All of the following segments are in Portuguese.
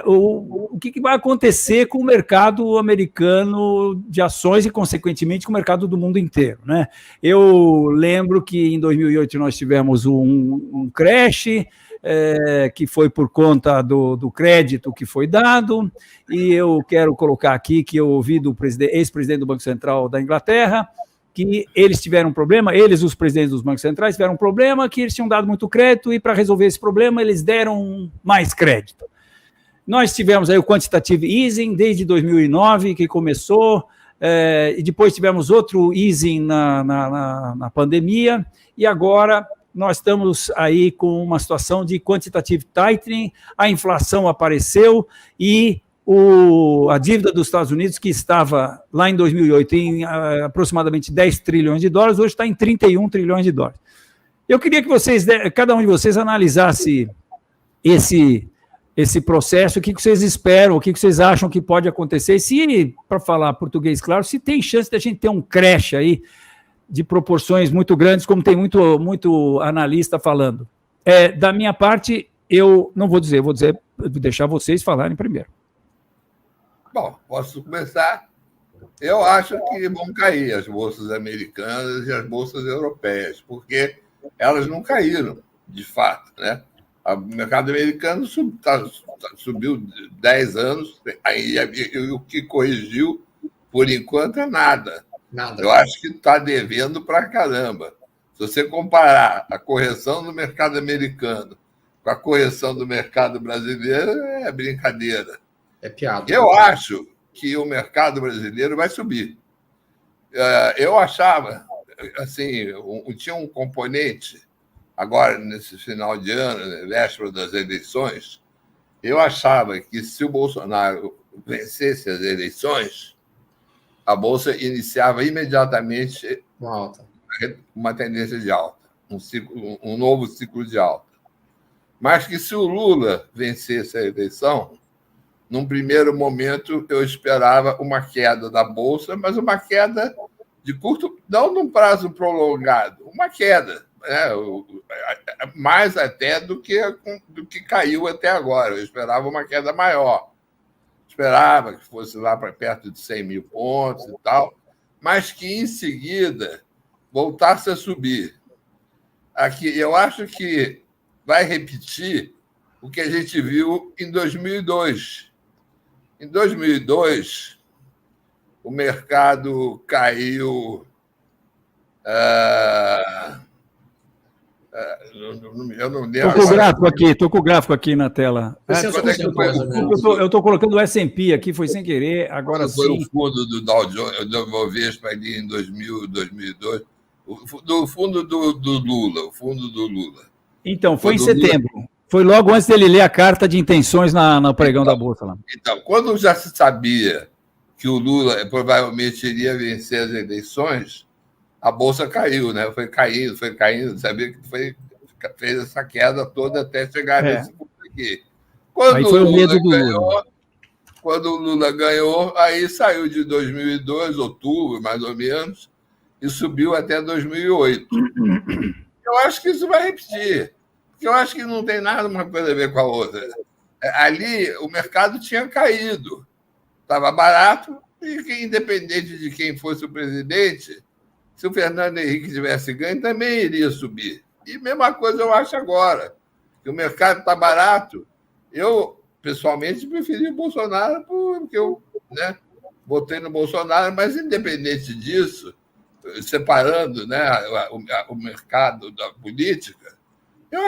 o que vai acontecer com o mercado americano de ações e, consequentemente, com o mercado do mundo inteiro, né? Eu lembro que em 2008 nós tivemos um crash, que foi por conta do crédito que foi dado, e eu quero colocar aqui que eu ouvi do ex-presidente do Banco Central da Inglaterra que eles tiveram um problema, os presidentes dos bancos centrais, tiveram um problema que eles tinham dado muito crédito e, para resolver esse problema, eles deram mais crédito. Nós tivemos aí o quantitative easing desde 2009, que começou, e depois tivemos outro easing na pandemia, e agora nós estamos aí com uma situação de quantitative tightening, a inflação apareceu e a dívida dos Estados Unidos, que estava lá em 2008 em aproximadamente 10 trilhões de dólares, hoje está em 31 trilhões de dólares. Eu queria que cada um de vocês analisasse esse processo, o que vocês esperam, o que vocês acham que pode acontecer, e se, para falar português claro, se tem chance de a gente ter um crash aí de proporções muito grandes, como tem muito analista falando. Da minha parte, eu não vou dizer, vou deixar vocês falarem primeiro. Bom, posso começar? Eu acho que vão cair as bolsas americanas e as bolsas europeias, porque elas não caíram, de fato, né? O mercado americano subiu 10 anos, e o que corrigiu, por enquanto, é nada. Eu acho que está devendo para caramba. Se você comparar a correção do mercado americano com a correção do mercado brasileiro, é brincadeira. É piada. Eu acho que o mercado brasileiro vai subir. Eu achava, assim, tinha um componente, agora, nesse final de ano, né, véspera das eleições, eu achava que se o Bolsonaro vencesse as eleições, a Bolsa iniciava imediatamente uma tendência de alta, um novo ciclo de alta. Mas que se o Lula vencesse a eleição, num primeiro momento, eu esperava uma queda da Bolsa, mas uma queda de curto, não num prazo prolongado, uma queda, né? Mais até do que caiu até agora. Eu esperava uma queda maior. Esperava que fosse lá para perto de 100 mil pontos e tal, mas que, em seguida, voltasse a subir. Aqui, eu acho que vai repetir o que a gente viu em 2002. Em 2002, o mercado caiu. Eu não lembro. Estou com o gráfico aqui na tela. Eu estou colocando o S&P aqui, foi sem querer. Agora foi sim. O fundo do Dow Jones, do Bovespa ali em 2000, 2002. O fundo do Lula. O fundo do Lula. Então, foi em setembro. Foi logo antes dele ler a carta de intenções no pregão da Bolsa lá. Então, quando já se sabia que o Lula provavelmente iria vencer as eleições, a Bolsa caiu, né? Foi caindo, sabia que fez essa queda toda até chegar nesse ponto aqui. Aí foi o medo do Lula. Quando o Lula ganhou, aí saiu de 2002, outubro, mais ou menos, e subiu até 2008. Eu acho que isso vai repetir. Porque eu acho que não tem nada uma coisa a ver com a outra. Ali, o mercado tinha caído. Estava barato, e independente de quem fosse o presidente, se o Fernando Henrique tivesse ganho, também iria subir. E a mesma coisa eu acho agora, que o mercado está barato. Eu, pessoalmente, preferi o Bolsonaro, porque eu votei no Bolsonaro, mas, independente disso, separando, né, o mercado da política, eu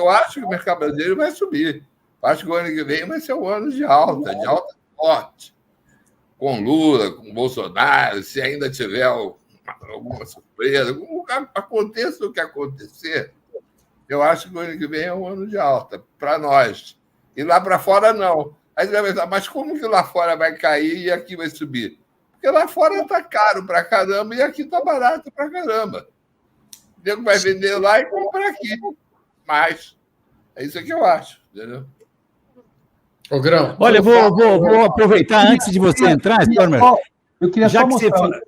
acho que o mercado brasileiro vai subir. Eu acho que o ano que vem vai ser um ano de alta forte. Com Lula, com Bolsonaro, se ainda tiver alguma surpresa, aconteça o que acontecer, eu acho que o ano que vem é um ano de alta para nós. E lá para fora, não. Aí você vai pensar, mas como que lá fora vai cair e aqui vai subir? Porque lá fora está caro para caramba e aqui está barato para caramba. O nego vai vender lá e comprar aqui. Mas é isso que eu acho, entendeu? Ô, Grão. Olha, eu vou aproveitar antes de você entrar, Stormer. Eu queria só mostrar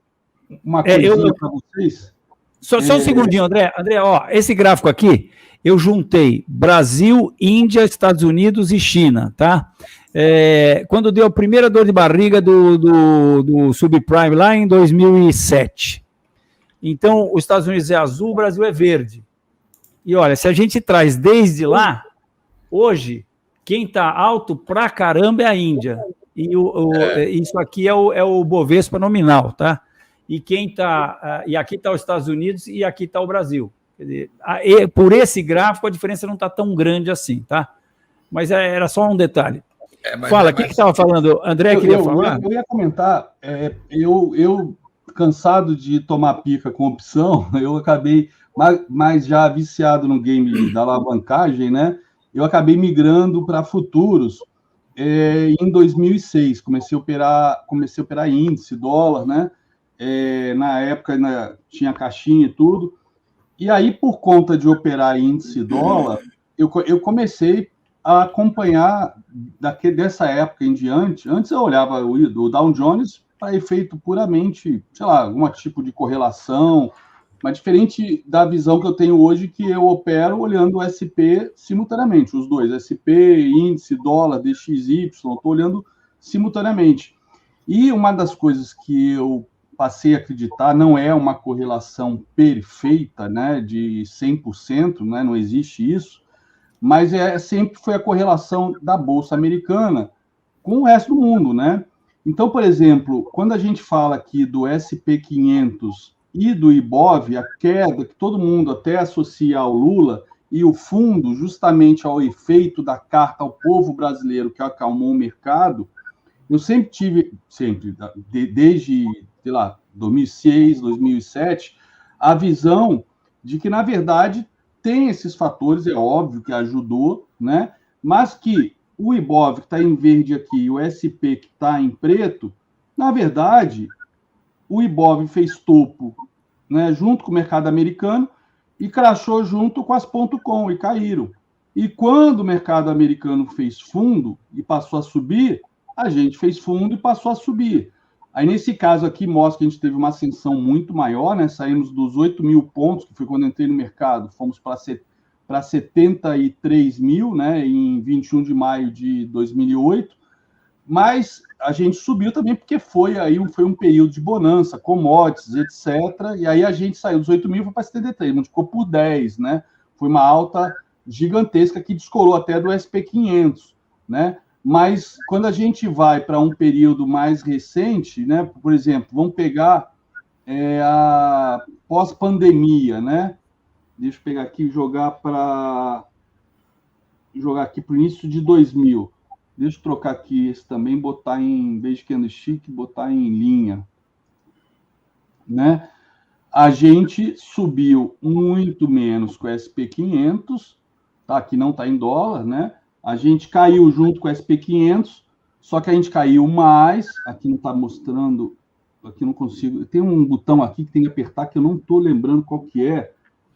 uma coisa para vocês. Só um segundinho, André. André, ó, esse gráfico aqui, eu juntei Brasil, Índia, Estados Unidos e China, tá? Quando deu a primeira dor de barriga do subprime lá em 2007. Então, os Estados Unidos é azul, o Brasil é verde. E olha, se a gente traz desde lá, hoje, quem está alto pra caramba é a Índia. E isso aqui é o Bovespa nominal, tá? E e aqui está os Estados Unidos e aqui está o Brasil. Quer dizer, por esse gráfico, a diferença não está tão grande assim, tá? Mas era só um detalhe. Fala, quem que estava falando? André queria falar? Eu ia comentar, eu cansado de tomar pica com opção, eu acabei, mas já viciado no game da alavancagem, né? Eu acabei migrando para futuros em 2006. Comecei a operar índice, dólar, né? Na época tinha caixinha e tudo. E aí, por conta de operar índice dólar, eu comecei a acompanhar dessa época em diante. Antes eu olhava o Dow Jones para efeito puramente, sei lá, algum tipo de correlação, mas diferente da visão que eu tenho hoje, que eu opero olhando o SP simultaneamente, os dois, SP, índice, dólar, DXY, estou olhando simultaneamente. E uma das coisas que eu passei a acreditar, não é uma correlação perfeita, né, de 100%, né, não existe isso, mas sempre foi a correlação da Bolsa Americana com o resto do mundo, né? Então, por exemplo, quando a gente fala aqui do SP500 e do Ibov, a queda que todo mundo até associa ao Lula, e o fundo justamente ao efeito da carta ao povo brasileiro que acalmou o mercado, eu sempre tive, desde, sei lá, 2006, 2007, a visão de que, na verdade, tem esses fatores, é óbvio que ajudou, né? Mas que o Ibov, que está em verde aqui, e o SP, que está em preto, na verdade, o Ibov fez topo, né, junto com o mercado americano e crashou junto com as .com e caíram. E quando o mercado americano fez fundo e passou a subir, a gente fez fundo e passou a subir. Aí, nesse caso aqui, mostra que a gente teve uma ascensão muito maior, né? Saímos dos 8 mil pontos, que foi quando eu entrei no mercado, fomos para 73 mil, né? Em 21 de maio de 2008. Mas a gente subiu também porque foi um período de bonança, commodities, etc. E aí a gente saiu dos 8 mil e foi para 73, multiplicou por 10, né? Foi uma alta gigantesca que descolou até do SP500, né? Mas quando a gente vai para um período mais recente, né? Por exemplo, vamos pegar a pós-pandemia, né? Deixa eu pegar aqui e jogar aqui para o início de 2000. Deixa eu trocar aqui esse também, botar em vez de candlestick, botar em linha, né? A gente subiu muito menos com o SP500, tá? Que não está em dólar, né? A gente caiu junto com o SP500, só que a gente caiu mais. Aqui não está mostrando, aqui não consigo. Tem um botão aqui que tem que apertar que eu não estou lembrando qual que é,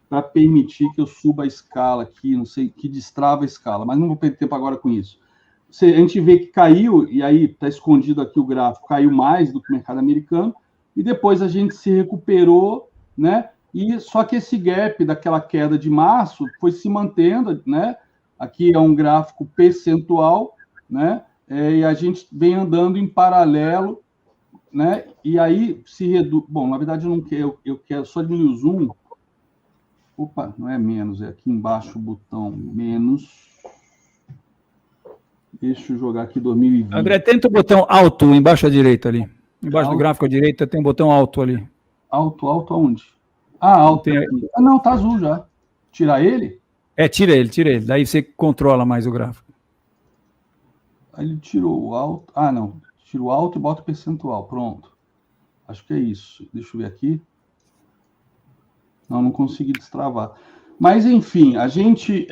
para permitir que eu suba a escala aqui, não sei, que destrava a escala, mas não vou perder tempo agora com isso. A gente vê que caiu, e aí está escondido aqui o gráfico, caiu mais do que o mercado americano, e depois a gente se recuperou, né? E só que esse gap daquela queda de março foi se mantendo, né? Aqui é um gráfico percentual, né? E a gente vem andando em paralelo, né? E aí se reduz. Bom, na verdade eu não quero, eu quero só diminuir o zoom. Opa, não é menos, é aqui embaixo o botão menos. Deixa eu jogar aqui 2020. André, tenta o botão alto embaixo à direita ali. Embaixo do gráfico à direita tem um botão alto ali. Alto aonde? Ah, alto. Ah, não, tá azul já. Tirar ele? Tira ele. Daí você controla mais o gráfico. Aí ele tirou o alto. Ah, não. Tira o alto e bota o percentual. Pronto. Acho que é isso. Deixa eu ver aqui. Não consegui destravar. Mas, enfim, a gente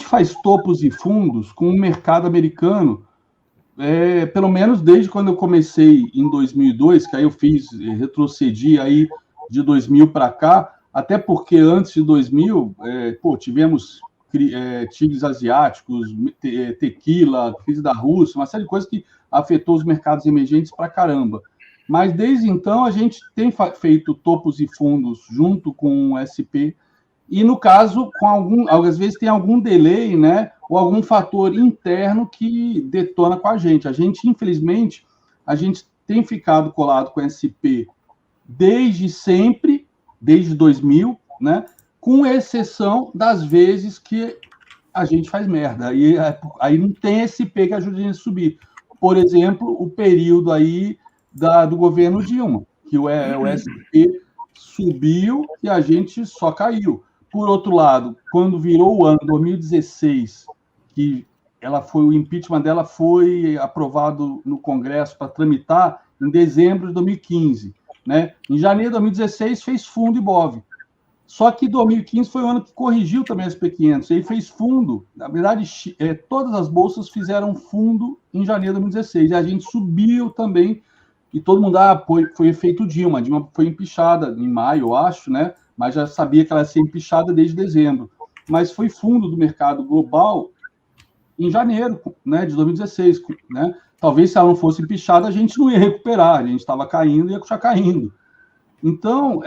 faz topos e fundos com o mercado americano, pelo menos desde quando eu comecei em 2002, que aí eu retrocedi aí de 2000 para cá, até porque antes de 2000, tivemos tigres asiáticos, tequila, crise da Rússia, uma série de coisas que afetou os mercados emergentes para caramba. Mas desde então a gente tem feito topos e fundos junto com o SP, e no caso, às vezes tem algum delay, né, ou algum fator interno que detona com a gente. A gente, infelizmente, tem ficado colado com o SP desde sempre, desde 2000, né, com exceção das vezes que a gente faz merda. Aí não tem SP que ajude a gente a subir. Por exemplo, o período aí do governo Dilma, que o SP subiu e a gente só caiu. Por outro lado, quando virou o ano 2016, que o impeachment dela foi aprovado no Congresso para tramitar em dezembro de 2015, né? Em janeiro de 2016 fez fundo Ibov. Só que 2015 foi o ano que corrigiu também a SP500, e aí fez fundo. Na verdade, todas as bolsas fizeram fundo em janeiro de 2016, e a gente subiu também, e todo mundo, foi efeito Dilma. A Dilma foi empichada em maio, eu acho, né? Mas já sabia que ela ia ser empichada desde dezembro. Mas foi fundo do mercado global em janeiro, né, de 2016. Né? Talvez se ela não fosse empichada, a gente não ia recuperar, a gente estava caindo e ia continuar caindo. Então,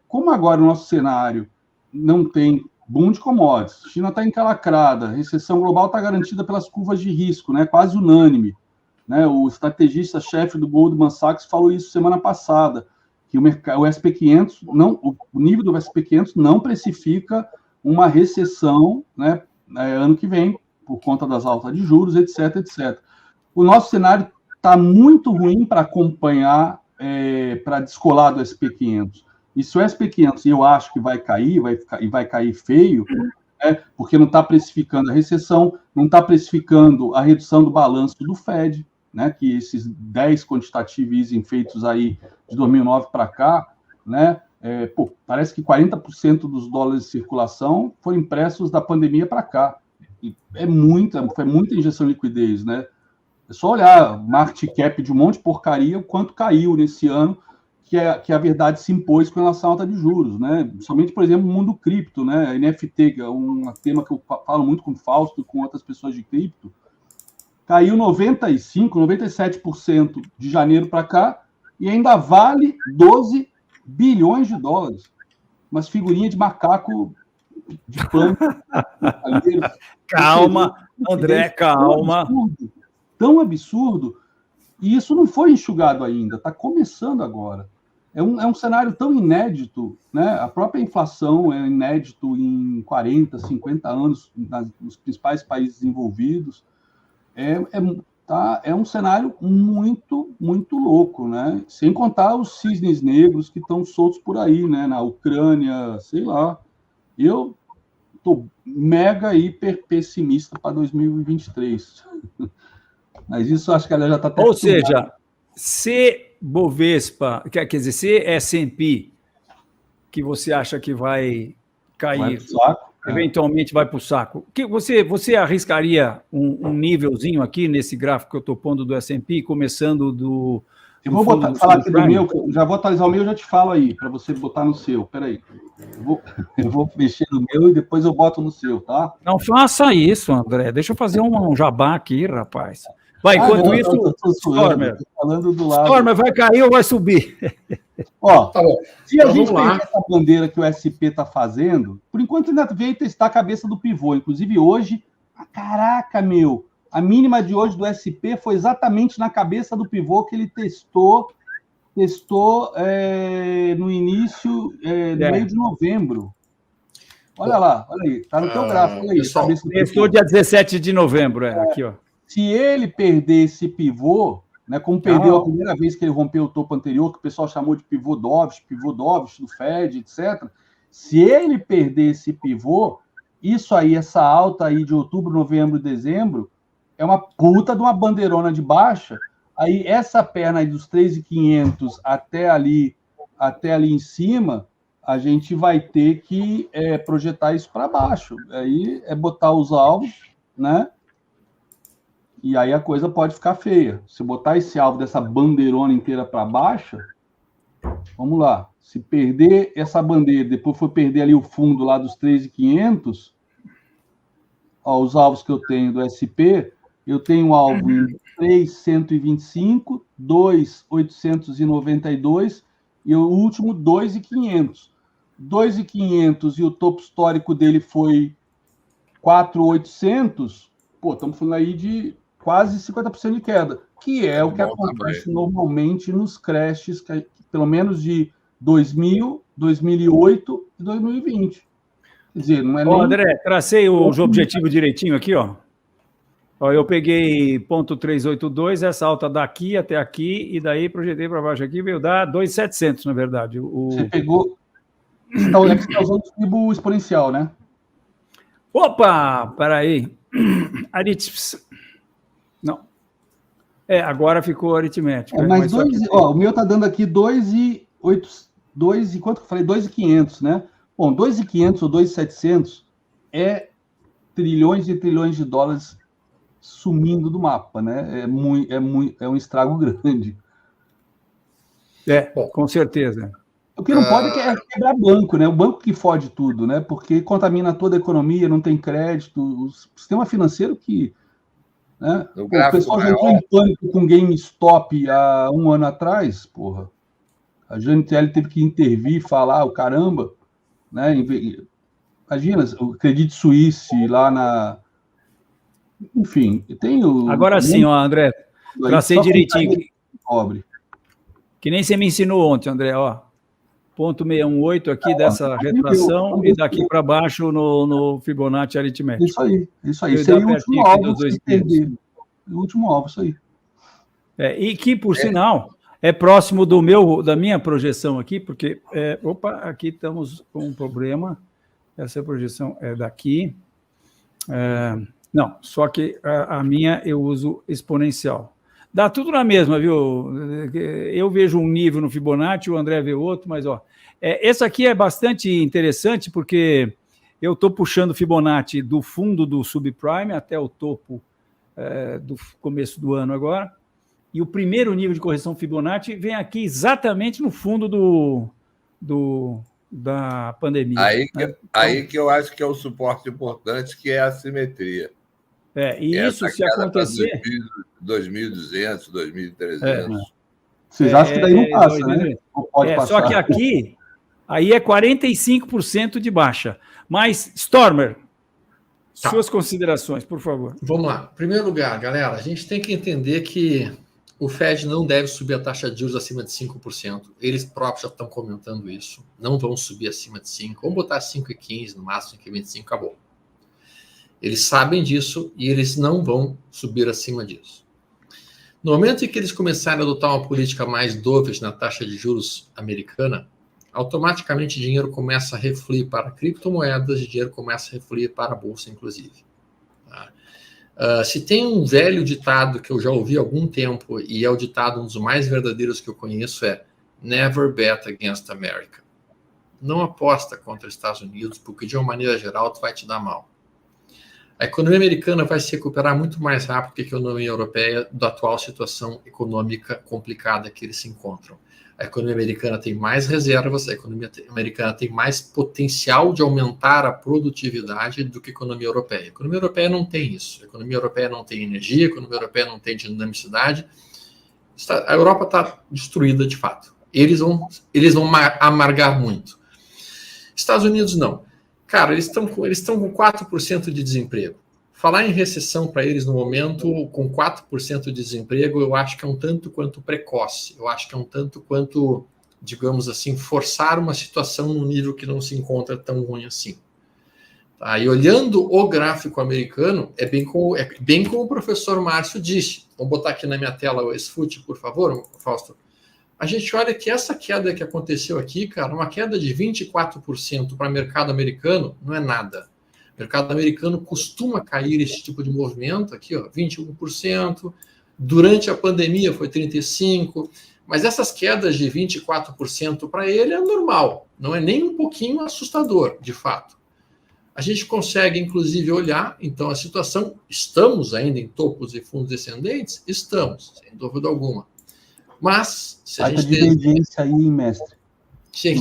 como agora o nosso cenário não tem boom de commodities, a China está encalacrada, a recessão global está garantida pelas curvas de risco, né, quase unânime. Né? O estrategista-chefe do Goldman Sachs falou isso semana passada, que o SP500, o nível do SP500 não precifica uma recessão, né, ano que vem, por conta das altas de juros, etc, etc. O nosso cenário está muito ruim para acompanhar, para descolar do SP500. E se o SP500, eu acho que vai cair, vai cair feio, porque não está precificando a recessão, não está precificando a redução do balanço do Fed, né, que esses 10 quantitative easing feitos aí de 2009 para cá, né, parece que 40% dos dólares de circulação foram impressos da pandemia para cá. E foi muita injeção de liquidez, né? É só olhar o market cap de um monte de porcaria, o quanto caiu nesse ano, que a verdade se impôs com relação à alta de juros, né? Somente, por exemplo, o mundo cripto, né? A NFT, que é um tema que eu falo muito com o Fausto e com outras pessoas de cripto, caiu 95%, 97% de janeiro para cá e ainda vale 12 bilhões de dólares. Umas figurinhas de macaco de pano. Calma, André, calma. Tão absurdo. E isso não foi enxugado ainda, está começando agora. É um cenário tão inédito, né? A própria inflação é inédito em 40, 50 anos nos principais países desenvolvidos. É um cenário muito, muito louco, né? Sem contar os cisnes negros que estão soltos por aí, né? Na Ucrânia, sei lá. Eu estou mega, hiper pessimista para 2023. Mas isso acho que ela já está... Ou seja, se Bovespa, quer dizer, se S&P, que você acha que vai cair... Eventualmente vai para o saco. Você arriscaria um nívelzinho aqui nesse gráfico que eu estou pondo do S&P, começando do... Eu vou falar aqui do meu, já vou atualizar o meu e já te falo aí, para você botar no seu. Espera aí. Eu vou mexer no meu e depois eu boto no seu, tá? Não faça isso, André. Deixa eu fazer um jabá aqui, rapaz. Vai, enquanto isso, Stormer. Falando do lado. Stormer vai cair ou vai subir? Ó, tá bom. Se a gente pegar essa bandeira que o SP está fazendo, por enquanto ainda veio testar a cabeça do pivô. Inclusive hoje, caraca, a mínima de hoje do SP foi exatamente na cabeça do pivô que ele testou no início, no meio de novembro. Olha lá, olha aí, tá no teu gráfico. Olha aí, testou dia 17 de novembro, aqui, ó. Se ele perder esse pivô, né, como perdeu a primeira vez que ele rompeu o topo anterior, que o pessoal chamou de pivô Dovish do Fed, etc. Se ele perder esse pivô, isso aí, essa alta aí de outubro, novembro e dezembro, é uma puta de uma bandeirona de baixa. Aí essa perna aí dos 3.500 até ali em cima, a gente vai ter que projetar isso para baixo. Aí é botar os alvos, né? E aí a coisa pode ficar feia. Se botar esse alvo dessa bandeirona inteira para baixo, vamos lá. Se perder essa bandeira, depois for perder ali o fundo lá dos 3.500, os alvos que eu tenho do SP, eu tenho um alvo em 3.125, 2.892 e o último 2.500. 2.500 e o topo histórico dele foi 4.800. Pô, estamos falando aí de quase 50% de queda, que é o que acontece normalmente nos crashes, pelo menos de 2000, 2008 e 2020. Quer dizer, não é nem... André, tracei os objetivos direitinho aqui, ó. Eu peguei ponto 382, essa alta daqui até aqui, e daí projetei para baixo aqui, veio dar 2.700, na verdade. Você pegou... Você está usando o Fibo exponencial, né? Opa, peraí. Não. Agora ficou aritmético. Mas o meu está dando aqui 2.800, e quanto que eu falei? 2.500, né? Bom, 2.500 ou 2.700 é trilhões e trilhões de dólares sumindo do mapa, né? É um estrago grande. Com certeza. O que não pode é quebrar banco, né? O banco que fode tudo, né? Porque contamina toda a economia, não tem crédito, o sistema financeiro que... Né? O pessoal já entrou em pânico com GameStop há um ano atrás, porra. A GNTL teve que intervir, falar o caramba, né? Imagina, o Credit Suisse lá na... Enfim, tem o... Agora sim, André, tracei direitinho. Que nem você me ensinou ontem, André, ó. Ponto 618 aqui dessa retração e daqui para baixo no Fibonacci aritmético. Isso aí. Esse aí é o último alvo que perder. O último alvo, isso aí. E que, por sinal, é próximo da minha projeção aqui, porque, aqui estamos com um problema. Essa projeção é daqui. Não, só que a minha eu uso exponencial. Dá tudo na mesma, viu? Eu vejo um nível no Fibonacci, o André vê outro, mas, essa aqui é bastante interessante, porque eu estou puxando o Fibonacci do fundo do subprime até o topo do começo do ano agora, e o primeiro nível de correção Fibonacci vem aqui exatamente no fundo da pandemia. Aí que eu acho que é o suporte importante, que é a assimetria. E isso, se acontecer... 2.200, 2.300. Vocês acham que daí não passa, né? Não pode passar. Só que aqui, aí é 45% de baixa. Mas, Stormer, suas considerações, por favor. Vamos lá. Em primeiro lugar, galera, a gente tem que entender que o Fed não deve subir a taxa de juros acima de 5%. Eles próprios já estão comentando isso. Não vão subir acima de 5%. Vamos botar 5,15, no máximo 5,25, acabou. Eles sabem disso e eles não vão subir acima disso. No momento em que eles começarem a adotar uma política mais dovish na taxa de juros americana, automaticamente dinheiro começa a refluir para criptomoedas e dinheiro começa a refluir para a bolsa, inclusive. Se tem um velho ditado que eu já ouvi há algum tempo, e é o ditado um dos mais verdadeiros que eu conheço, é Never bet against America. Não aposta contra os Estados Unidos, porque de uma maneira geral tu vai te dar mal. A economia americana vai se recuperar muito mais rápido que a economia europeia da atual situação econômica complicada que eles se encontram. A economia americana tem mais reservas, a economia americana tem mais potencial de aumentar a produtividade do que a economia europeia. A economia europeia não tem isso. A economia europeia não tem energia, a economia europeia não tem dinamicidade. A Europa está destruída de fato. Eles vão amargar muito. Estados Unidos não. Cara, eles estão com 4% de desemprego. Falar em recessão para eles no momento, com 4% de desemprego, eu acho que é um tanto quanto precoce. Eu acho que é um tanto quanto, digamos assim, forçar uma situação num nível que não se encontra tão ruim assim. Tá? E olhando o gráfico americano, é bem como o professor Márcio disse. Vamos botar aqui na minha tela o SFUT, por favor, Fausto. A gente olha que essa queda que aconteceu aqui, cara, uma queda de 24% para o mercado americano não é nada. O mercado americano costuma cair esse tipo de movimento aqui, ó, 21%. Durante a pandemia foi 35%. Mas essas quedas de 24% para ele é normal. Não é nem um pouquinho assustador, de fato. A gente consegue, inclusive, olhar, então, a situação. Estamos ainda em topos e fundos descendentes? Estamos, sem dúvida alguma. Mas, se a gente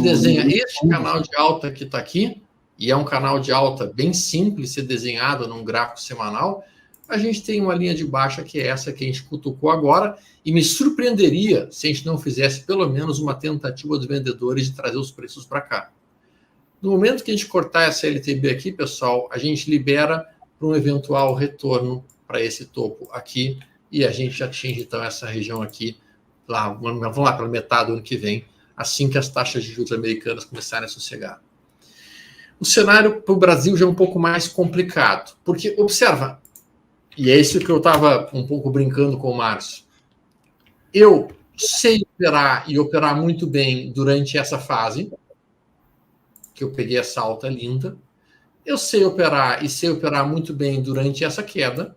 desenha este canal de alta que está aqui, e é um canal de alta bem simples, ser desenhado num gráfico semanal, a gente tem uma linha de baixa que é essa que a gente cutucou agora, e me surpreenderia se a gente não fizesse pelo menos uma tentativa dos vendedores de trazer os preços para cá. No momento que a gente cortar essa LTB aqui, pessoal, a gente libera para um eventual retorno para esse topo aqui, e a gente atinge então essa região aqui, vamos lá pela metade do ano que vem, assim que as taxas de juros americanas começarem a sossegar. O cenário para o Brasil já é um pouco mais complicado, porque, observa, e é isso que eu estava um pouco brincando com o Márcio, eu sei operar e operar muito bem durante essa fase, que eu peguei essa alta linda, eu sei operar e sei operar muito bem durante essa queda,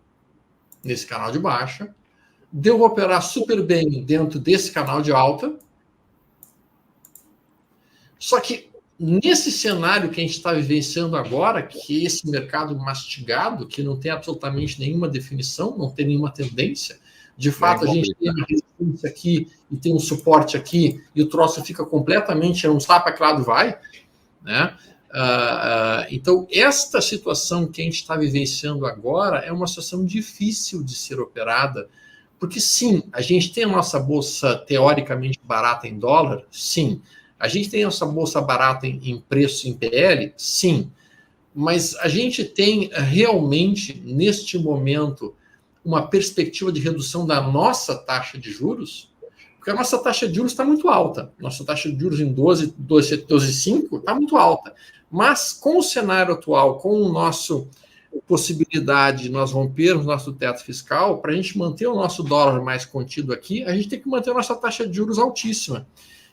nesse canal de baixa, devo operar super bem dentro desse canal de alta, só que nesse cenário que a gente está vivenciando agora, que é esse mercado mastigado, que não tem absolutamente nenhuma definição, não tem nenhuma tendência, de fato a gente tem uma resistência aqui e tem um suporte aqui, e o troço fica completamente, não sabe para que lado vai, né? Então, esta situação que a gente está vivenciando agora é uma situação difícil de ser operada, porque sim, a gente tem a nossa bolsa teoricamente barata em dólar, sim. A gente tem a nossa bolsa barata em preço em PL, sim. Mas a gente tem realmente, neste momento, uma perspectiva de redução da nossa taxa de juros, porque a nossa taxa de juros está muito alta. Nossa taxa de juros em 12,5 está muito alta. Mas com o cenário atual, com a nossa possibilidade de nós rompermos nosso teto fiscal, para a gente manter o nosso dólar mais contido aqui, a gente tem que manter a nossa taxa de juros altíssima.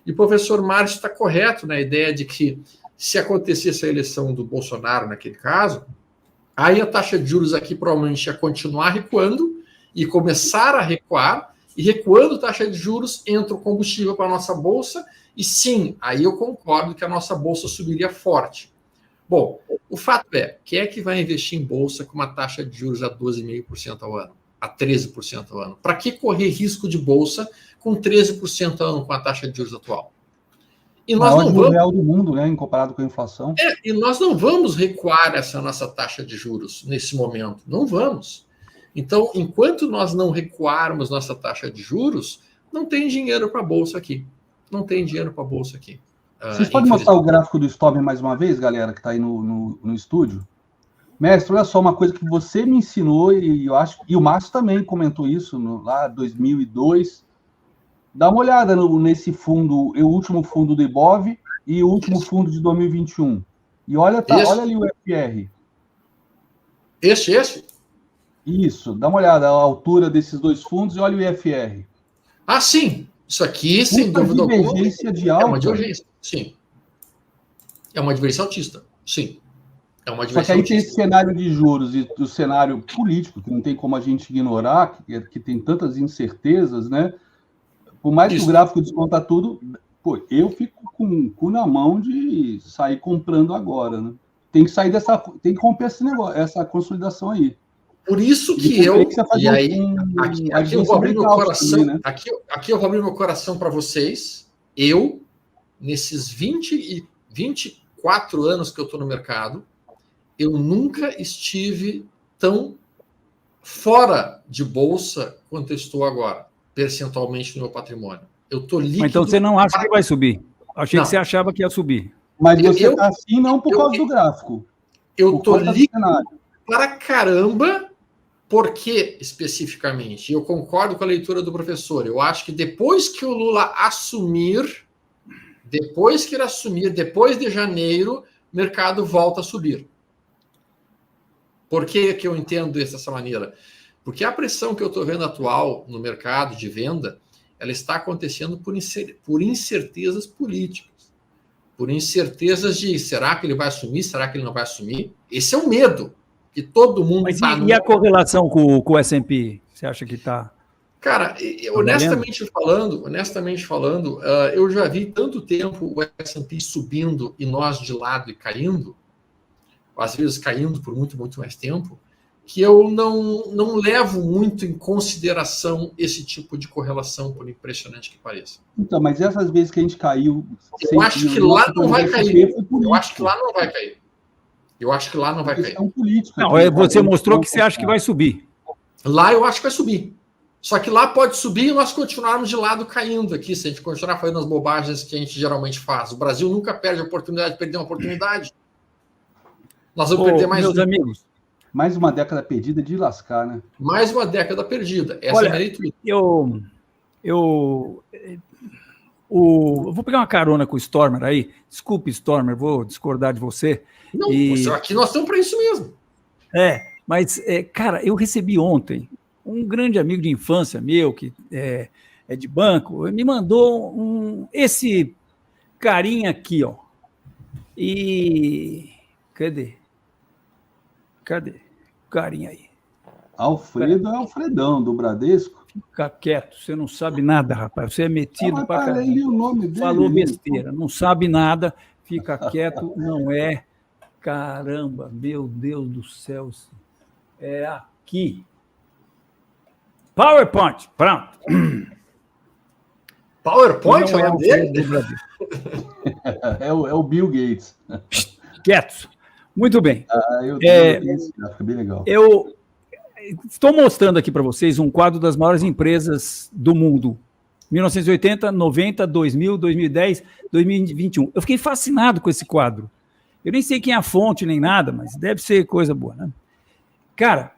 E o professor Márcio está correto na ideia de que, se acontecesse a eleição do Bolsonaro naquele caso, aí a taxa de juros aqui provavelmente ia continuar recuando e começar a recuar, e recuando a taxa de juros, entra o combustível para a nossa bolsa, e sim, aí eu concordo que a nossa bolsa subiria forte. Bom, o fato é, quem é que vai investir em bolsa com uma taxa de juros a 12,5% ao ano, a 13% ao ano? Para que correr risco de bolsa com 13% ao ano com a taxa de juros atual? E nós não vamos... real do mundo, né, comparado com a inflação. E nós não vamos recuar essa nossa taxa de juros nesse momento. Não vamos. Então, enquanto nós não recuarmos nossa taxa de juros, não tem dinheiro para a bolsa aqui. Não tem dinheiro para a bolsa aqui. Vocês podem mostrar o gráfico do Stormer mais uma vez, galera, que está aí no estúdio? Mestre, olha só uma coisa que você me ensinou, e eu acho, e o Márcio também comentou isso lá em 2002. Dá uma olhada nesse fundo, o último fundo do Ibov e o último fundo de 2021. E olha ali o FR. Esse? Isso, dá uma olhada a altura desses dois fundos e olha o IFR. Ah, sim. Isso aqui, sem dúvida alguma, é uma divergência. Sim. É uma divergência altista. Sim. É uma divergência. Só que aí tem esse cenário de juros e o cenário político, que não tem como a gente ignorar, que tem tantas incertezas, né? Por mais que o gráfico desconta tudo, pô, eu fico com o cu na mão de sair comprando agora, né? Tem que sair tem que romper esse negócio, essa consolidação aí. Por isso que eu... E aí, aqui eu vou abrir meu coração, também, né? Aqui eu vou abrir meu coração para vocês. Eu, nesses 24 anos que eu estou no mercado, eu nunca estive tão fora de bolsa quanto eu estou agora, percentualmente no meu patrimônio. Eu estou líquido... Mas então você não acha que vai subir? Achei que você achava que ia subir. Mas você está assim não por causa do gráfico. Eu estou líquido para caramba. Por que, especificamente? Eu concordo com a leitura do professor. Eu acho que depois que o Lula assumir, depois de janeiro, o mercado volta a subir. Por que eu entendo isso dessa maneira? Porque a pressão que eu estou vendo atual no mercado de venda, ela está acontecendo por incertezas políticas. Por incertezas de será que ele vai assumir, será que ele não vai assumir? Esse é o medo. Que todo mundo está... E a correlação com o S&P? Você acha que está... Cara, honestamente falando, eu já vi tanto tempo o S&P subindo e nós de lado e caindo, às vezes caindo por muito, muito mais tempo, que eu não levo muito em consideração esse tipo de correlação, por impressionante que pareça. Então, mas essas vezes que a gente caiu... Eu acho que lá não vai cair. Eu acho que lá não vai cair. Política, não, você mostrou que você acha que vai subir. Lá eu acho que vai subir. Só que lá pode subir e nós continuarmos de lado caindo aqui, se a gente continuar fazendo as bobagens que a gente geralmente faz. O Brasil nunca perde a oportunidade de perder uma oportunidade. Nós vamos perder mais meus amigos. Mais uma década perdida de lascar, né? Mais uma década perdida. Essa Olha, é a minha leitura. Eu vou pegar uma carona com o Stormer aí. Desculpe, Stormer, vou discordar de você. Não, aqui nós estamos para isso mesmo. Mas, cara, eu recebi ontem um grande amigo de infância meu, que é de banco, me mandou esse carinha aqui, ó. E... Cadê? O carinha aí. Alfredo é Alfredão, do Bradesco. Fica quieto, você não sabe nada, rapaz. Você é metido pra caramba. O nome dele, falou besteira, não sabe nada, fica quieto, não é. Caramba, meu Deus do céu. É aqui. PowerPoint, pronto. PowerPoint é o nome dele? É o Bill Gates. Quietos. Muito bem. Eu tenho esse gráfico, bem legal. Eu estou mostrando aqui para vocês um quadro das maiores empresas do mundo. 1980, 90, 2000, 2010, 2021. Eu fiquei fascinado com esse quadro. Eu nem sei quem é a fonte nem nada, mas deve ser coisa boa, né? Cara,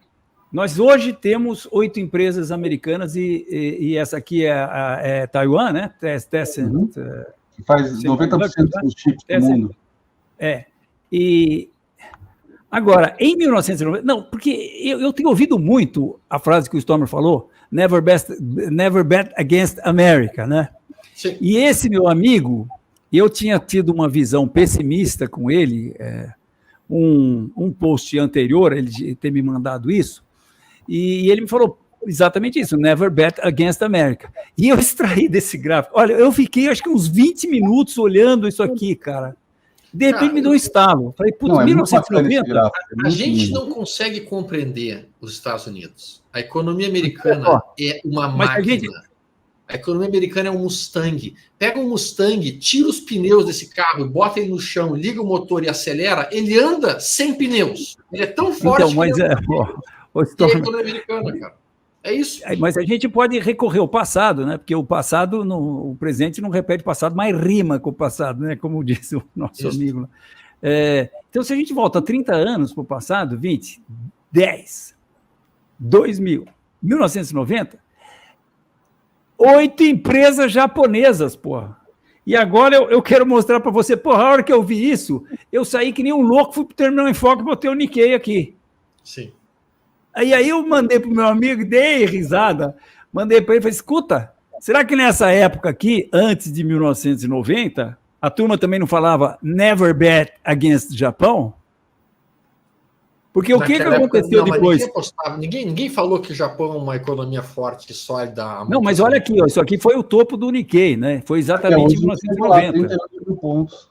nós hoje temos 8 empresas americanas e essa aqui é Taiwan, né? Tencent. Que faz 90% dos chips do mundo. E agora, em 1990... Não, porque eu tenho ouvido muito a frase que o Stormer falou, never bet against America, né? Sim. E esse meu amigo, eu tinha tido uma visão pessimista com ele, um post anterior, ele ter me mandado isso, e ele me falou exatamente isso, never bet against America. E eu extraí desse gráfico. Olha, eu fiquei acho que uns 20 minutos olhando isso aqui, cara. De repente me deu um estalo. Falei, putz, 1990... A gente não consegue compreender os Estados Unidos. A economia americana é uma máquina. A economia americana é um Mustang. Pega um Mustang, tira os pneus desse carro, bota ele no chão, liga o motor e acelera, ele anda sem pneus. Ele é tão forte então, mas que é a economia americana, cara. É isso. Mas a gente pode recorrer ao passado, né? Porque o passado, o presente não repete o passado, mas rima com o passado, né? Como disse o nosso amigo. Então, se a gente volta 30 anos para o passado, 20, 10, 2000, 1990, 8 empresas japonesas, porra. E agora eu quero mostrar para você, porra, a hora que eu vi isso, eu saí que nem um louco, fui para o Terminal em Foco e botei o Nikkei aqui. Sim. Aí eu mandei para o meu amigo, dei risada, mandei para ele e falei, escuta, será que nessa época aqui, antes de 1990, a turma também não falava never bet against Japão? Porque o que aconteceu depois? Ninguém falou que o Japão é uma economia forte e sólida. Não, mas olha aqui, ó, isso aqui foi o topo do Nikkei, né? Foi exatamente em 1990. Pontos.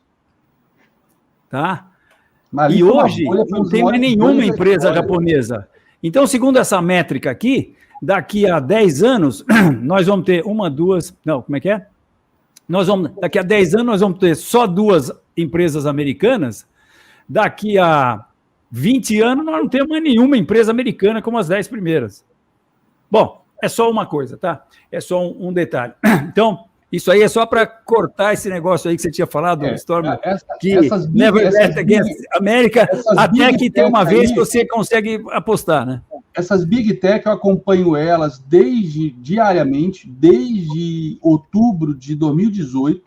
Tá? E hoje não tem mais nenhuma empresa japonesa. Então, segundo essa métrica aqui, daqui a 10 anos, nós vamos ter daqui a 10 anos, nós vamos ter só 2 empresas americanas. Daqui a 20 anos, nós não temos mais nenhuma empresa americana como as 10 primeiras. Bom, é só uma coisa, tá? É só um detalhe. Então, isso aí é só para cortar esse negócio aí que você tinha falado, Storm, que never bet against America, até que tem uma vez que você consegue apostar, né? Essas Big Tech, eu acompanho elas diariamente, desde outubro de 2018,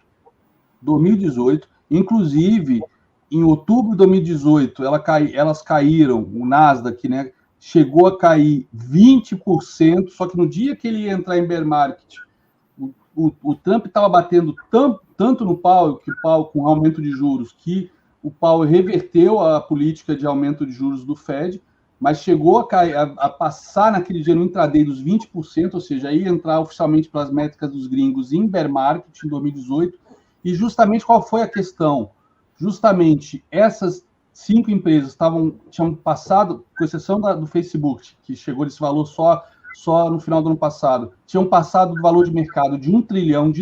inclusive, em outubro de 2018, elas caíram, o Nasdaq, né, chegou a cair 20%, só que no dia que ele ia entrar em bear market, o Trump estava batendo tanto no Powell, com aumento de juros, que o Powell reverteu a política de aumento de juros do Fed, mas chegou a passar naquele dia no intraday dos 20%, ou seja, ia entrar oficialmente pelas métricas dos gringos em bear market em 2018. E justamente qual foi a questão? Justamente essas 5 empresas tinham passado, com exceção do Facebook, que chegou nesse valor só no final do ano passado, tinham passado do valor de mercado de $1 trilhão,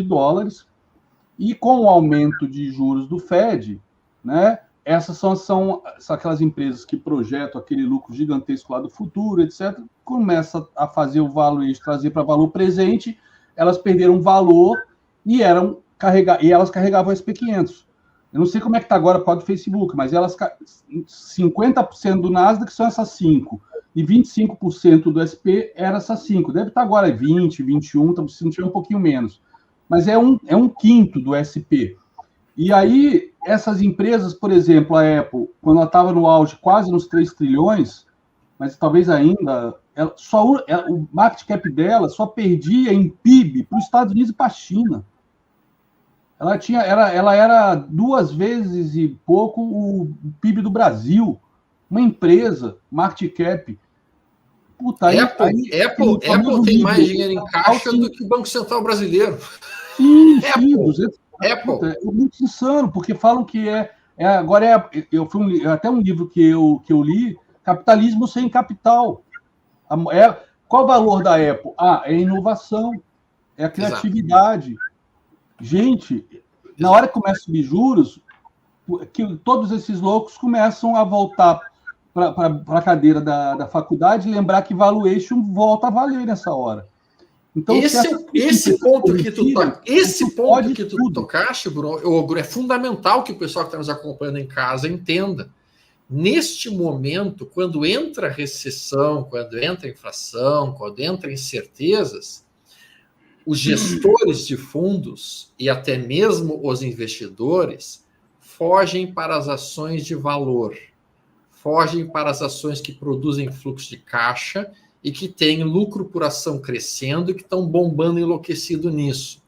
e com o aumento de juros do Fed, né, essas são aquelas empresas que projetam aquele lucro gigantesco lá do futuro, etc. Começa a fazer o valuation, trazer para valor presente, elas perderam valor e elas carregavam o SP500. Eu não sei como é que está agora por causa do Facebook, mas 50% do Nasdaq são essas 5, e 25% do SP era essas 5. Deve estar agora 20, 21, se não tiver um pouquinho menos. Mas é um quinto do SP. E aí, essas empresas, por exemplo, a Apple, quando ela estava no auge quase nos 3 trilhões, mas talvez ainda, o market cap dela só perdia em PIB para os Estados Unidos e para a China. Ela era 2 vezes e pouco o PIB do Brasil. Uma empresa, market cap. Puta, Apple tem mais dinheiro em caixa do que o Banco Central brasileiro. Sim, Apple. É muito insano, porque falam que até um livro que eu li, Capitalismo Sem Capital. Qual o valor da Apple? É a inovação, é a criatividade. Exato. Gente, na hora que começa a subir juros, que todos esses loucos começam a voltar para a cadeira da faculdade e lembrar que valuation volta a valer nessa hora. Então, esse ponto que tu tocaste, Bruno, é fundamental que o pessoal que está nos acompanhando em casa entenda. Neste momento, quando entra recessão, quando entra inflação, quando entra incertezas, os gestores de fundos e até mesmo os investidores fogem para as ações de valor, fogem para as ações que produzem fluxo de caixa e que têm lucro por ação crescendo e que estão bombando enlouquecido nisso.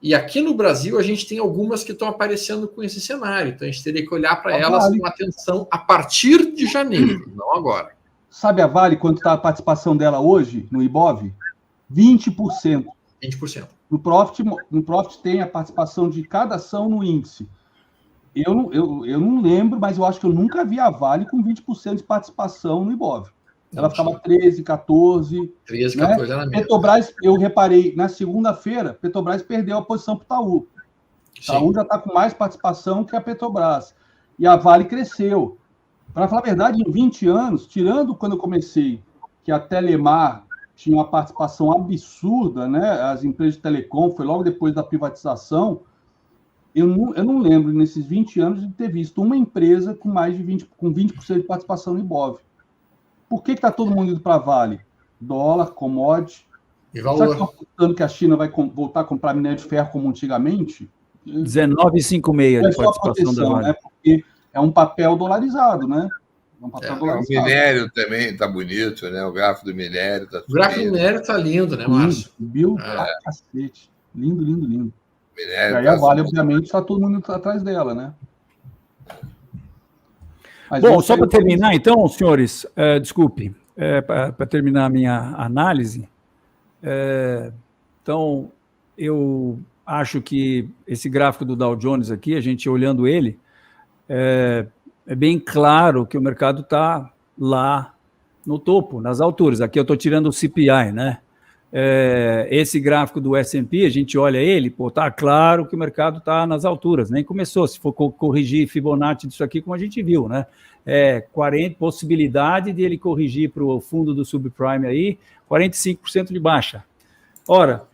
E aqui no Brasil a gente tem algumas que estão aparecendo com esse cenário, então a gente teria que olhar para elas com atenção a partir de janeiro, não agora. Sabe a Vale quanto está a participação dela hoje no Ibov? 20%. 20%. No Profit tem a participação de cada ação no índice. Eu não lembro, mas eu acho que eu nunca vi a Vale com 20% de participação no Ibov. Ela ficava 13, 14. 13, 14 era mesmo. Petrobras, eu reparei, na segunda-feira, Petrobras perdeu a posição para o Itaú. O Itaú já está com mais participação que a Petrobras. E a Vale cresceu. Para falar a verdade, em 20 anos, tirando quando eu comecei, que a Telemar tinha uma participação absurda, né? As empresas de telecom, foi logo depois da privatização. Eu não lembro, nesses 20 anos, de ter visto uma empresa com mais de 20% de participação no Ibov. Por que está todo mundo indo para a Vale? Dólar, commodity. E valor. Será que estão apostando que a China vai voltar a comprar minério de ferro como antigamente? 19,56 de participação da Vale. Né? Porque é um papel dolarizado, né? O minério também está bonito, né? O gráfico do minério está. O gráfico do minério está lindo, né, Márcio? Cacete. Lindo, lindo, lindo. Minério e aí a Vale, obviamente, está todo mundo atrás dela, né? Mas bom, só para terminar, então, senhores, desculpe, para terminar a minha análise, então, eu acho que esse gráfico do Dow Jones aqui, a gente olhando ele, é bem claro que o mercado está lá no topo, nas alturas. Aqui eu estou tirando o CPI, né? Esse gráfico do S&P, a gente olha ele, está claro que o mercado está nas alturas, nem começou, se for corrigir Fibonacci disso aqui, como a gente viu, né? 40 possibilidade de ele corrigir para o fundo do subprime aí, 45% de baixa. Ora,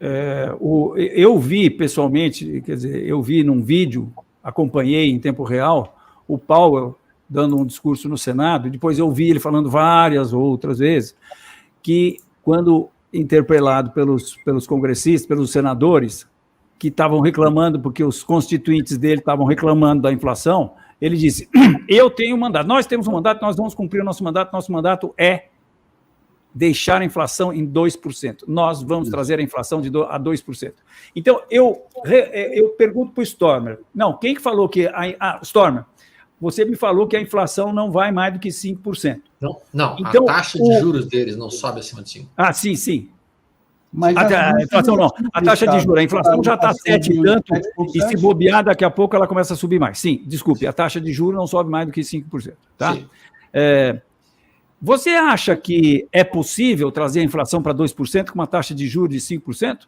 eu vi pessoalmente, quer dizer, eu vi num vídeo, acompanhei em tempo real, o Powell dando um discurso no Senado, e depois eu vi ele falando várias outras vezes, que quando interpelado pelos congressistas, pelos senadores, que estavam reclamando, porque os constituintes dele estavam reclamando da inflação, ele disse, eu tenho um mandato, nós temos um mandato, nós vamos cumprir o nosso mandato é deixar a inflação em 2%. Nós vamos trazer a inflação a 2%. Então, eu pergunto para o Stormer, não, quem que falou que... Stormer, você me falou que a inflação não vai mais do que 5%. Não, então, a taxa de juros deles não sobe acima de 5%. Sim. Mas a inflação não. A taxa de juros, a inflação já está 7 e tanto, e se bobear, daqui a pouco ela começa a subir mais. Sim, desculpe, a taxa de juros não sobe mais do que 5%. Tá? Sim. Você acha que é possível trazer a inflação para 2% com uma taxa de juros de 5%?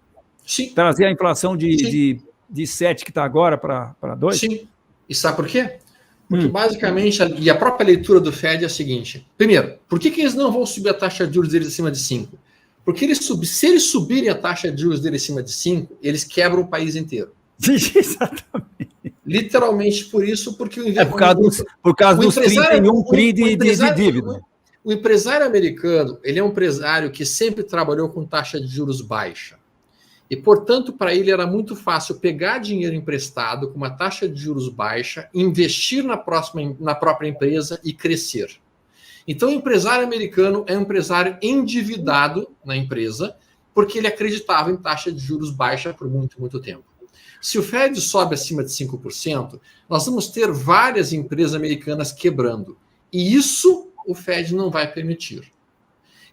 Sim. Trazer a inflação de de 7 que está agora para 2? Sim. E sabe por quê? Porque, basicamente, e a própria leitura do Fed é a seguinte. Primeiro, por que eles não vão subir a taxa de juros deles acima de 5? Porque se eles subirem a taxa de juros deles acima de 5, eles quebram o país inteiro. Exatamente. Literalmente por isso, porque por causa dos 31 TRI de dívida. O empresário americano, ele é um empresário que sempre trabalhou com taxa de juros baixa. E, portanto, para ele era muito fácil pegar dinheiro emprestado com uma taxa de juros baixa, investir na própria empresa e crescer. Então, o empresário americano é um empresário endividado na empresa, porque ele acreditava em taxa de juros baixa por muito, muito tempo. Se o Fed sobe acima de 5%, nós vamos ter várias empresas americanas quebrando. E isso o Fed não vai permitir.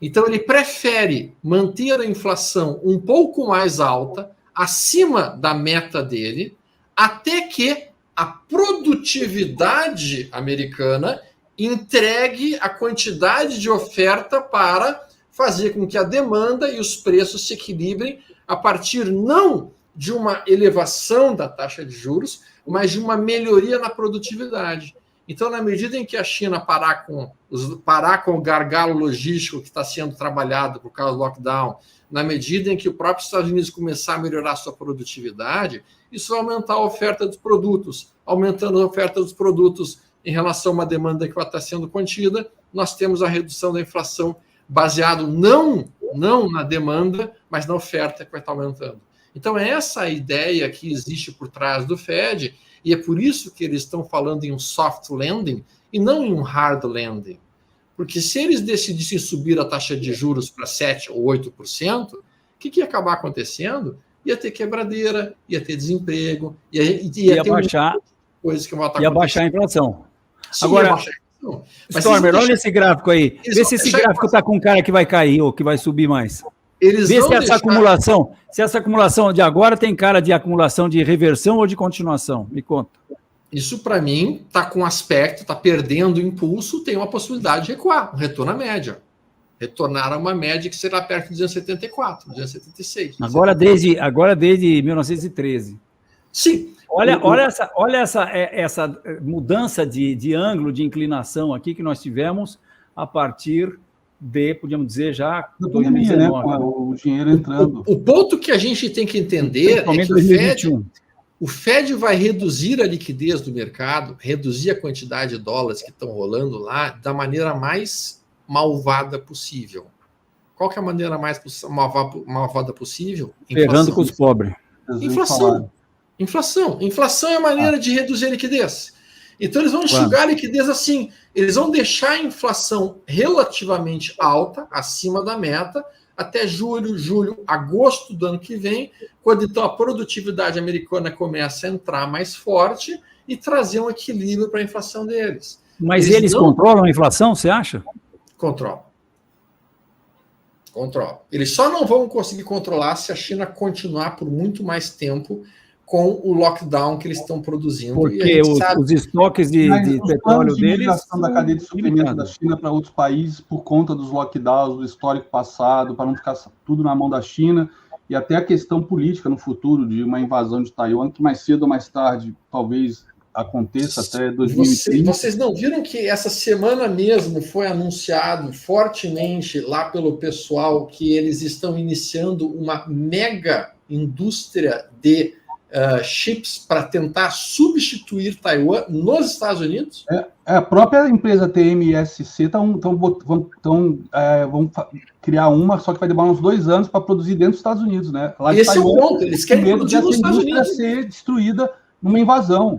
Então, ele prefere manter a inflação um pouco mais alta, acima da meta dele, até que a produtividade americana entregue a quantidade de oferta para fazer com que a demanda e os preços se equilibrem a partir não de uma elevação da taxa de juros, mas de uma melhoria na produtividade. Então, na medida em que a China parar com o gargalo logístico que está sendo trabalhado por causa do lockdown, na medida em que o próprio Estados Unidos começar a melhorar a sua produtividade, isso vai aumentar a oferta dos produtos. Aumentando a oferta dos produtos em relação a uma demanda que vai estar sendo contida, nós temos a redução da inflação baseado não na demanda, mas na oferta que vai estar aumentando. Então, é essa a ideia que existe por trás do Fed, e é por isso que eles estão falando em um soft landing e não em um hard landing. Porque se eles decidissem subir a taxa de juros para 7% ou 8%, o que ia acabar acontecendo? Ia ter quebradeira, ia ter desemprego, ia ter baixar, coisas que vão estar ia baixar a inflação. Sim, agora, ia baixar a inflação. Stormer, olha esse gráfico aí. Vê se esse gráfico está com cara que vai cair ou que vai subir mais. Vê se essa acumulação de agora tem cara de acumulação de reversão ou de continuação. Me conta. Isso, para mim, está com aspecto, está perdendo impulso, tem uma possibilidade de recuar, um retorno à média. Retornar a uma média que será perto de 274, 276. Agora desde 1913. Sim. Olha essa mudança de ângulo de inclinação aqui que nós tivemos a partir podíamos dizer, já... Da pandemia, né? O dinheiro entrando. O ponto que a gente tem que entender é que o Fed vai reduzir a liquidez do mercado, reduzir a quantidade de dólares que estão rolando lá da maneira mais malvada possível. Qual que é a maneira mais malvada possível? Ferrando com os pobres. Inflação é a maneira de reduzir a liquidez. Então, eles vão enxugar a liquidez assim. Eles vão deixar a inflação relativamente alta, acima da meta, até julho, agosto do ano que vem, quando então a produtividade americana começa a entrar mais forte e trazer um equilíbrio para a inflação deles. Mas eles controlam a inflação, você acha? Controlam. Eles só não vão conseguir controlar se a China continuar por muito mais tempo com o lockdown que eles estão produzindo. Porque os estoques de petróleo deles... da cadeia de suprimento da China para outros países por conta dos lockdowns, do histórico passado, para não ficar tudo na mão da China, e até a questão política no futuro de uma invasão de Taiwan, que mais cedo ou mais tarde talvez aconteça até 2030. Vocês não viram que essa semana mesmo foi anunciado fortemente lá pelo pessoal que eles estão iniciando uma mega indústria de chips para tentar substituir Taiwan nos Estados Unidos? A própria empresa TMSC vão criar uma, só que vai demorar uns 2 anos para produzir dentro dos Estados Unidos, né? Esse é o ponto, eles querem produzir nos Estados Unidos. Ser destruída numa invasão.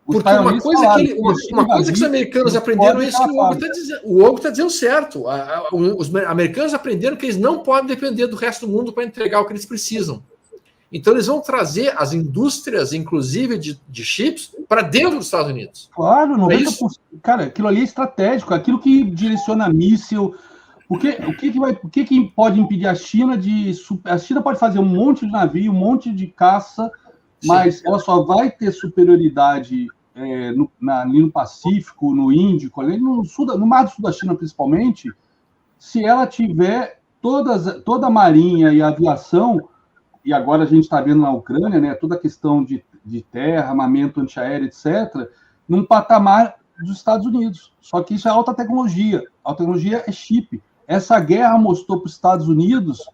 Porque uma coisa que os americanos aprenderam é isso que o Hugo está dizendo. O Hugo está dizendo certo. Os americanos aprenderam que eles não podem depender do resto do mundo para entregar o que eles precisam. Então, eles vão trazer as indústrias, inclusive, de chips, para dentro dos Estados Unidos. Claro, 90%. Cara, aquilo ali é estratégico, aquilo que direciona míssil. O que pode impedir a China de... A China pode fazer um monte de navio, um monte de caça, mas ela só vai ter superioridade ali no Pacífico, no Índico, ali no Mar do Sul da China, principalmente, se ela tiver toda a marinha e a aviação e agora a gente está vendo na Ucrânia, né, toda a questão de terra, armamento antiaéreo, etc., num patamar dos Estados Unidos. Só que isso é alta tecnologia. Alta tecnologia é chip. Essa guerra mostrou para os Estados Unidos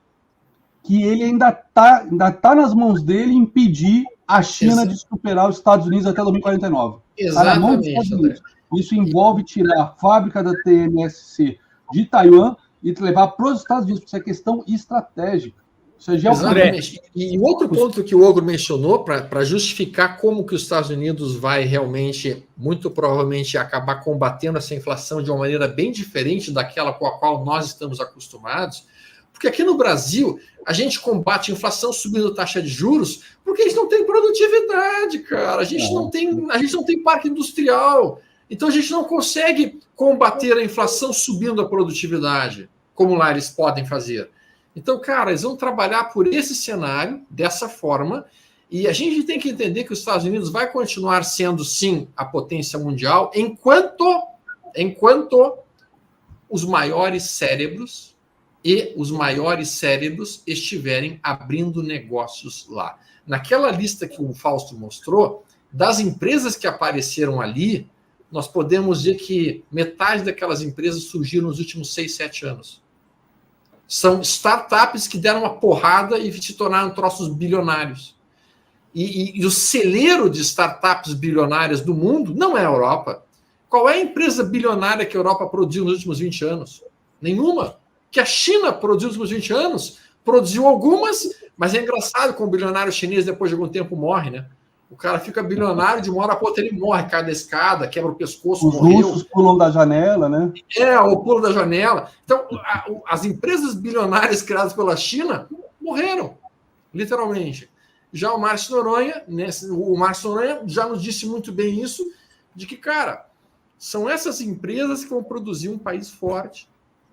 que ele ainda tá nas mãos dele impedir a China de superar os Estados Unidos até 2049. Exatamente. Isso envolve tirar a fábrica da TSMC de Taiwan e levar para os Estados Unidos. Isso é questão estratégica. Isso é exatamente. E outro ponto que o Ogro mencionou, para justificar como que os Estados Unidos vai realmente, muito provavelmente, acabar combatendo essa inflação de uma maneira bem diferente daquela com a qual nós estamos acostumados, porque aqui no Brasil, a gente combate a inflação subindo taxa de juros porque a gente não tem produtividade, cara. A gente não tem parque industrial. Então, a gente não consegue combater a inflação subindo a produtividade, como lá eles podem fazer. Então, cara, eles vão trabalhar por esse cenário, dessa forma, e a gente tem que entender que os Estados Unidos vai continuar sendo, sim, a potência mundial, enquanto os maiores cérebros estiverem abrindo negócios lá. Naquela lista que o Fausto mostrou, das empresas que apareceram ali, nós podemos dizer que metade daquelas empresas surgiram nos últimos 6, 7 anos. São startups que deram uma porrada e se tornaram troços bilionários. E o celeiro de startups bilionárias do mundo não é a Europa. Qual é a empresa bilionária que a Europa produziu nos últimos 20 anos? Nenhuma. Que a China produziu nos últimos 20 anos, produziu algumas, mas é engraçado como o bilionário chinês, depois de algum tempo, morre, né? O cara fica bilionário, de uma hora para outra ele morre, cai da escada, quebra o pescoço, os morreu. Os russos pulam da janela, né? O pulo da janela. Então, as empresas bilionárias criadas pela China morreram, literalmente. Já o Márcio Noronha, já nos disse muito bem isso, de que, cara, são essas empresas que vão produzir um país forte.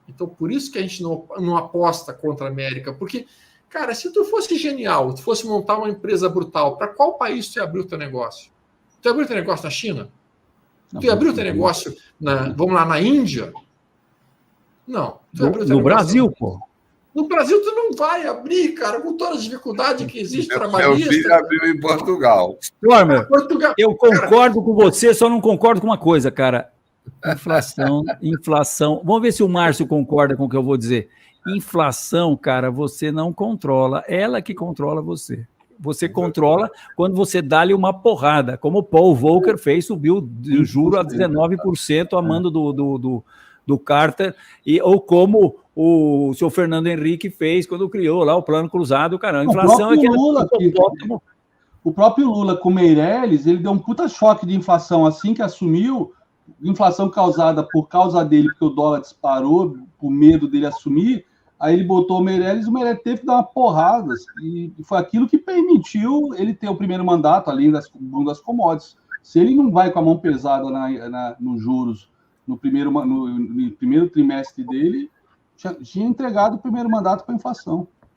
Então, por isso que a gente não aposta contra a América, porque... Cara, se tu fosse genial, tu fosse montar uma empresa brutal, para qual país tu ia abrir o teu negócio? Tu ia abrir o teu negócio na China? Tu ia abrir o teu negócio na Índia? Não. No Brasil, pô. No Brasil tu não vai abrir, cara, com toda a dificuldade que existe trabalhista. Meu filho abriu em Portugal. Eu concordo com você, só não concordo com uma coisa, cara. Inflação. Vamos ver se o Márcio concorda com o que eu vou dizer. Inflação, cara, você não controla, ela que controla você. Você controla quando você dá-lhe uma porrada, como o Paul Volcker fez, subiu o juro a 19% a mando do Carter, ou como o senhor Fernando Henrique fez quando criou lá o Plano Cruzado. Cara, a inflação é o próprio Lula com o Meirelles, ele deu um puta choque de inflação assim que assumiu, inflação causada por causa dele, porque o dólar disparou, por medo dele assumir. Aí ele botou o Meirelles teve que dar uma porrada. E foi aquilo que permitiu ele ter o primeiro mandato, além das commodities. Se ele não vai com a mão pesada nos juros no primeiro trimestre dele, tinha entregado o primeiro mandato para a inflação.